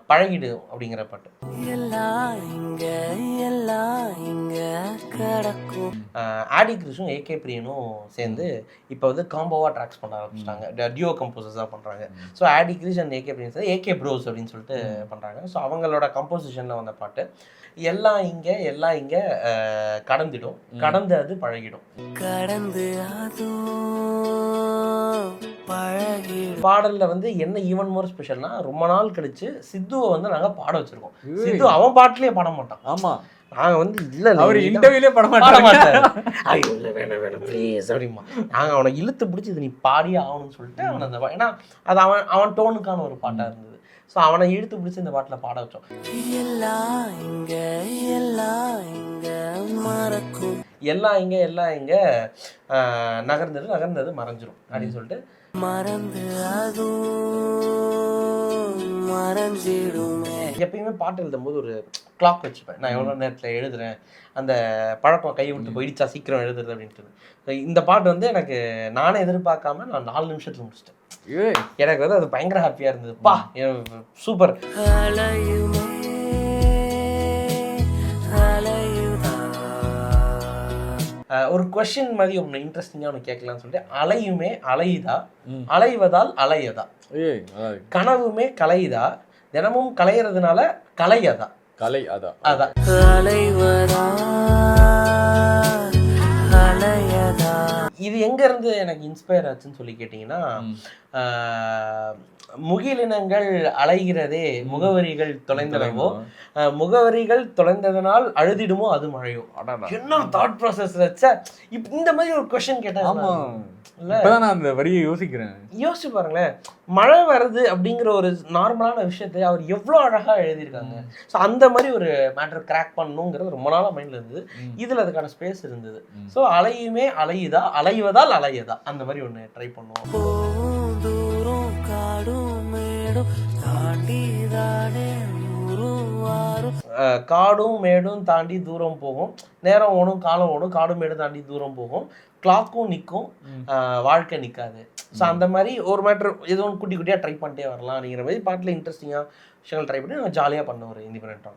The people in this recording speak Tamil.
பழகிடும் அப்படிங்கிற பாட்டு. ஆடி கிருஷ்ணும் ஏகே பிரியனும் சேர்ந்து இப்போ வந்து காம்போவாக ட்ராக்ஸ் பண்ண ஆரம்பிச்சிட்டாங்க, டியோ கம்போசர்ஸாக பண்ணுறாங்க. So Aadi Krish and AK பிரியன் சேர்ந்து ஏகே ப்ரோஸ் அப்படின்னு சொல்லிட்டு பண்ணுறாங்க. ஸோ அவங்களோட கம்போசிஷனில் வந்த பாட்டு எல்லாம் இங்கே எல்லாம் இங்கே கடந்துடும், கடந்து அது பழகிடும். கடந்து அது பாடல்ல வந்து என்ன ஈவன் மோர் ஸ்பெஷல்னா, ரொம்ப நாள் கழிச்சு சித்துவை வந்து நாங்க பாட வச்சிருக்கோம். சித்து அவன் பாட்டுலயே பாட மாட்டான். ஆமா, நாங்க வந்து இல்ல அவர் இன்டர்வியூலே பாட மாட்டாரு. ஐயோ இல்ல வேணாம் வேணாம் ப்ளீஸ் அப்படிமா. நாங்க அவனை இழுத்து பிடிச்சி இது நீ பாடியே ஆகணும்னு சொல்லிட்டு அவனை அந்த ஏன்னா அது அவன் டோனுக்கான ஒரு பாட்டா இருந்தது. ஸோ அவனை இழுத்து பிடிச்சி இந்த பாட்டில் பாட வச்சோம். எல்லாம் இங்க எல்லாம் இங்க நகர்ந்தது மறைஞ்சிரும் அப்படின்னு சொல்லிட்டு மறந்து அது மறைஞ்சிடுமே. எப்பயுமே பாட்டு எழுதும் போது ஒரு கிளாக் வச்சுப்பேன், நான் எவ்வளோ நேரத்தில் எழுதுறேன், அந்த பழக்கம் கையை விட்டு போயிடுச்சா சீக்கிரம் எழுதுறது அப்படின்ட்டு. இந்த பாட்டு வந்து எனக்கு நானே எதிர்பார்க்காம நான் 4 நிமிஷத்துல முடிச்சிட்டேன். எனக்கு வந்து அது பயங்கர ஹாப்பியா இருந்தது. பா சூப்பர். ஒரு கொஸ்டின் மாதிரி ஒன்று இன்ட்ரெஸ்டிங்காக ஒன்று கேட்கலான்னு சொல்லிட்டு, அலையுமே அலையுதா, அலைவதால் அலையதா, கனவுமே கலையுதா, தினமும் கலையிறதுனால கலையதா, கலை அதான் அதான் அலைவதா அலையதா. இது எங்க இருந்து எனக்கு இன்ஸ்பயர் ஆச்சுன்னு சொல்லி கேட்டீங்கன்னா, முகிலினங்கள் அலைகிறதே முகவரிகள் தொலைந்தனவோ, முகவரிகள் தொலைந்ததனால் அழுதிடுமோ அது மழையோ. என்ன தாட் ப்ராசஸ் வச்ச இந்த மாதிரி ஒரு கொஸ்டின் கேட்டேன். நான் அந்த வரியை யோசிக்கிறேன். யோசிச்சு பாருங்களேன், மழை வருது அப்படிங்கிற ஒரு நார்மலான விஷயத்தை அவர் எவ்வளோ அழகா எழுதியிருக்காங்க. ஸோ அந்த மாதிரி ஒரு மேட்டர் கிராக் பண்ணணுங்கிறது ரொம்ப நாளாக மைண்ட்ல இருந்தது. இதுல அதுக்கான ஸ்பேஸ் இருந்தது. ஸோ அலையுமே அலையுதா, அலைவதால் அலையதா, அந்த மாதிரி ஒன்று ட்ரை பண்ணுவோம். காடும் மேடும் தாண்டி தூரம் போகும், நேரம் ஓடும் காலம் ஓடும், காடும் மேடும் தாண்டி தூரம் போகும், கிளாக்கும் நிற்கும் வாழ்க்கை நிற்காது. ஸோ அந்த மாதிரி ஒரு மேட்ரு எதுவும் ஒன்று குட்டி குட்டியாக ட்ரை பண்ணிட்டே வரலாம் அப்படிங்கிற மாதிரி பாட்டில் இன்ட்ரெஸ்டிங்காக விஷயங்கள் ட்ரை பண்ணி நாங்கள் ஜாலியாக பண்ண ஒரு இண்டிபெண்டன்ட்.